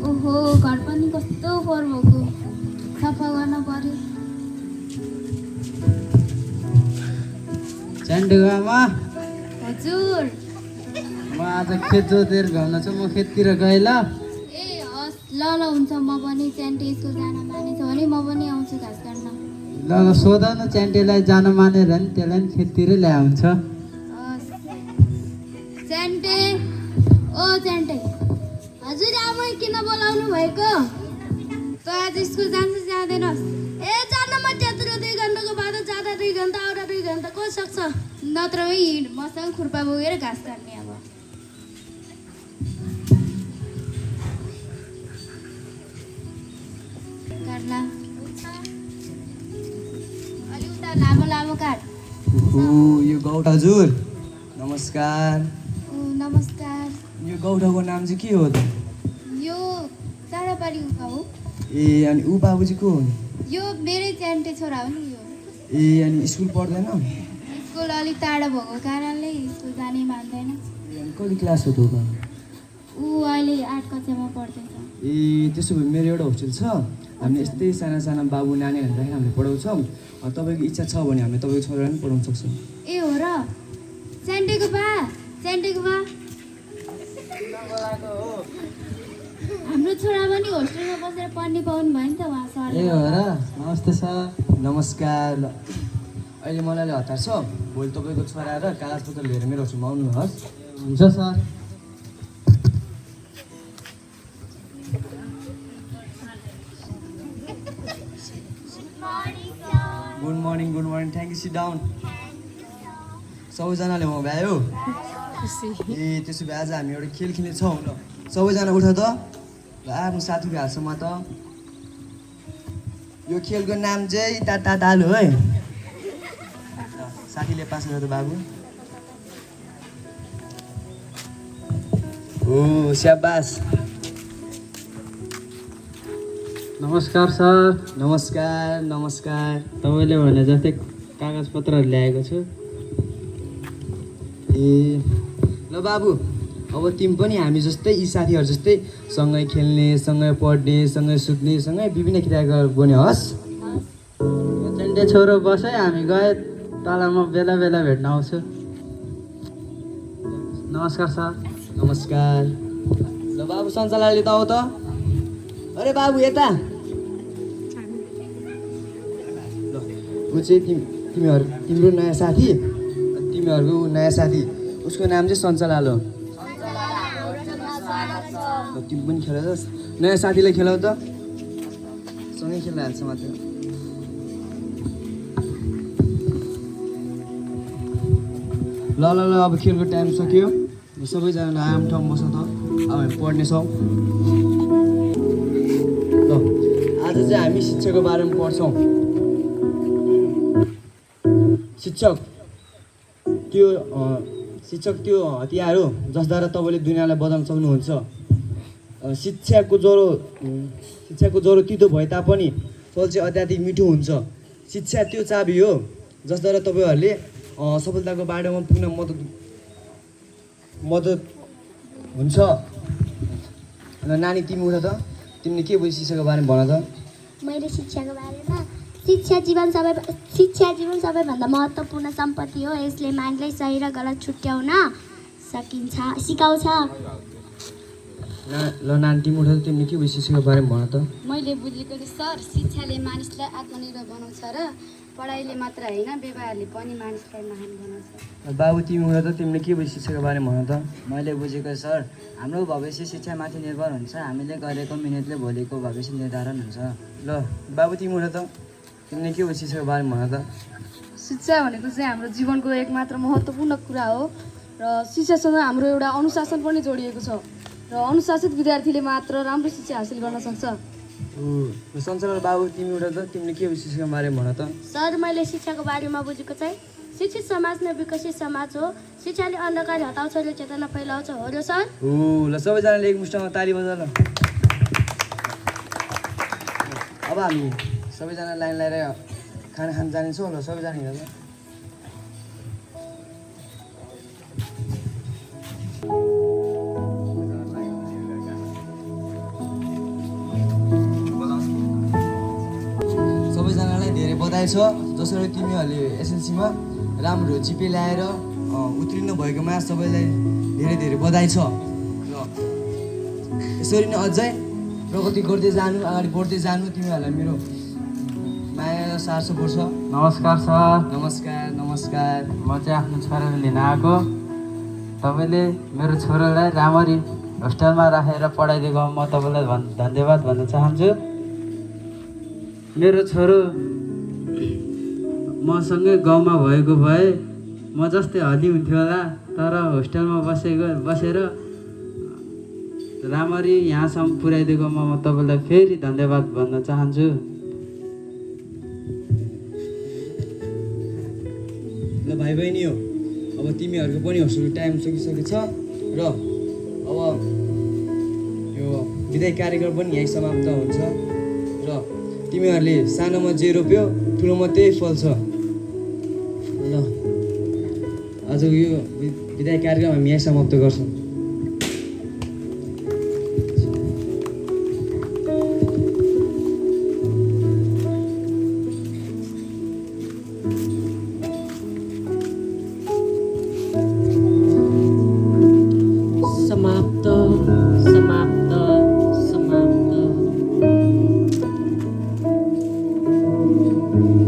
ओहो घर पनि कस्तो फोहोर भएको सफा गर्न पर्यो। च्यान्टेको आमा हजुर। म आज खेत जोतेर घाउन छु, म खेततिर गएँ ल। ए हस् ल ल हुन्छ, म पनि च्यान्टे स्कुल जान मानेछ भने म पनि आउँछु घाँस काट्न। ल ल सोध न च्यान्टेलाई जान मानेर नि त्यसलाई नि खेततिरै ल्याए हुन्छ। हस्। च्यान्टे ओ च्यान्टे। हजुर आमा किन बोलाउनु भएको? त आज स्कुल जान्छस् जाँदैनस्? ए जान्न, म त्यत्रो 2 घन्टाको बाद जाँदा 2 घन्टा आउँदा 2 घन्टा को सक्छ? नत्र हिँड मसँग खुर्पा बोकेर घाँस काट्ने अब। काट्ला अलि उता लामो लामो काट। यो गौठा हजुर नमस्कार। ओ नमस्कार। यो गौठाको नाम चाहिँ के हो त? यो चाडापाडी उका हो। ए अनि ऊ बाबु चाहिँ को हुन्? यो मेरै च्यान्टे छोरा हो नि यो। ए अनि स्कुल पढ्दैन? स्कुल अलिक टाढा भएको कारणले स्कुल जानै मान्दैन। अनि कति क्लास हो त ऊ बाबु? ऊ अहिले 8 कक्षामा पढ्दैछ। ए त्यसो भए मेरो एउटा होस्टेल छ, हामीले यस्तै साना साना बाबु नानीहरू राखेर हामीले पढाउँछौँ। तपाईँको इच्छा छ भने हामीले तपाईँको छोरालाई पनि पढाउन सक्छौँ। ए हो र? च्यान्टेको बा हाम्रो छोरा पनि होस्टेलमा बसेर पढ्ने पाउनु भयो नि त उहाँ सर। ए हो र? नमस्ते सर। नमस्कार। ल अहिले मलाई अलि हतार छ, भोलि तपाईँको छोरा र कागजपत्र लिएर मेरो होस्टेलमा आउनुहोस्। हुन्छ sir. Good morning thank you, sit down. सबैजनाले म भ्यायो? ए त्यसो भए आज हामी एउटा खेल खेल्नेछौँ ल। सबैजना उठ त, ल आफ्नो साथीको हातसम्म त। यो खेलको नाम चाहिँ तालु है। ल, साथीले पास गर्दा बाबु। ओ स्याबास। नमस्कार सर। नमस्कार। तपाईँले भने जस्तै कागजपत्रहरू ल्याएको छु। ए ल बाबु, अब तिमी पनि हामी जस्तै यी साथीहरू जस्तै सँगै खेल्ने, सँगै पढ्ने, सँगै सुत्ने, सँगै विभिन्न क्रियाकलाप गर्ने हस्। च्यान्टे छोरो बस है, हामी गए तल म बेला बेला भेट्न आउँछु। नमस्कार सर। नमस्कार। ल बाबु सञ्चालकले त आऊ त। अरे बाबु यता। ल ऊ चाहिँ तिम्रो नयाँ साथी, तिमीहरूको नयाँ साथी, उसको नाम चाहिँ सञ्चालक हो। ल तिमी पनि खेलाउँछस्, नयाँ साथीलाई खेलाउ त, सँगै खेल्न हाल्छ मात्र। ल ल ल अब खेलको टाइम सक्यो, सबैजना आराम ठाउँ बस्छ त, अब हामी पढ्नेछौँ। ल आज चाहिँ हामी शिक्षाको बारेमा पढ्छौँ। शिक्षक त्यो हतियार हो जसद्वारा तपाईँले दुनियाँलाई बदल्न सक्नुहुन्छ। शिक्षाको ज्वरो तितो भए तापनि फल चाहिँ अत्याधिक मिठो हुन्छ। शिक्षा त्यो चाबी हो जसद्वारा तपाईँहरूले सफलताको बाटोमा पुग्न मद्दत हुन्छ। नानी तिमी उठ त, तिमीले के बुझ्यो शिक्षाको बारेमा भन त। मैले शिक्षाको बारेमा शिक्षा जीवन सबैभन्दा महत्त्वपूर्ण सम्पत्ति हो। यसले मानिसलाई सही र गलत छुट्याउन सिकाउँछ। ल नानी तिमी उठ त, तिमीले के बुझ्यो शिक्षाको बारेमा भन त। मैले बुझेको चाहिँ सर, शिक्षाले मानिसलाई आत्मनिर्भर बनाउँछ र पढाइले मात्र होइन व्यवहारले पनि मानिसलाई महान बनाउँछ। बाबु तिमी उठ त, तिमीले के बुझ्यो शिक्षाको बारेमा भन त। मैले बुझेको सर, हाम्रो भविष्य शिक्षामाथि निर्भर हुन्छ। हामीले गरेको मिहिनेतले भोलिको भविष्य निर्धारण हुन्छ। ल बाबु तिमी उठ त, तिमीले के बुझ्यो शिक्षाको बारेमा भन त। शिक्षा भनेको चाहिँ हाम्रो जीवनको एकमात्र महत्त्वपूर्ण कुरा हो र शिक्षासँग हाम्रो एउटा अनुशासन पनि जोडिएको छ र अनुशासित विद्यार्थीले मात्र राम्रो शिक्षा हासिल गर्न सक्छ। सञ्चालक बाबु तिमी उठ त, तिमीले के बुझ्यो शिक्षाको बारेमा भन त। सर, मैले शिक्षाको बारेमा बुझेको चाहिँ शिक्षित समाज नै विकसित समाज हो। शिक्षाले अन्धकार हटाउँछ र चेतना फैलाउँछ, हो र सर? ल सबैजनाले एक मुष्टमा ताली बजा ल। अब हामी सबैजना लाइन लगाएर खाना खान जानेछौँ। ल सबैजना हिँड ल। बधाई छ। जसरी तिमीहरूले एसएलसीमा राम्रो जिपे ल्याएर उत्तीर्ण भएकोमा सबैलाई धेरै धेरै बधाई छ। र यसरी नै अझै प्रगति गर्दै जानु, अगाडि बढ्दै जानु। तिमीहरूलाई मेरो माया र सार सपोर्ट छ। नमस्कार सर। नमस्कार नमस्कार। म चाहिँ आफ्नो छोरालाई लिन आएको। तपाईँले मेरो छोरालाई राम्ररी होस्टेलमा राखेर पढाइदिएको म तपाईँलाई धन्यवाद भन्न चाहन्छु। मेरो छोरो मसँगै गाउँमा भएको भए म जस्तै हली हुन्थ्यो होला, तर होस्टेलमा बसेर राम्ररी यहाँसम्म पुर्याइदिएकोमा म तपाईँलाई फेरि धन्यवाद भन्न चाहन्छु। ल भाइ बहिनी हो, अब तिमीहरूको पनि होस्टेलको टाइम सकिसकेको छ र अब यो विदाई कार्यक्रम पनि यहीँ समाप्त हुन्छ। र तिमीहरूले सानोमा जे रोप्यो ठुलोमा त्यही फल्छ। ल आजको यो विदाई कार्यक्रम हामी यहीँ समाप्त गर्छौँ।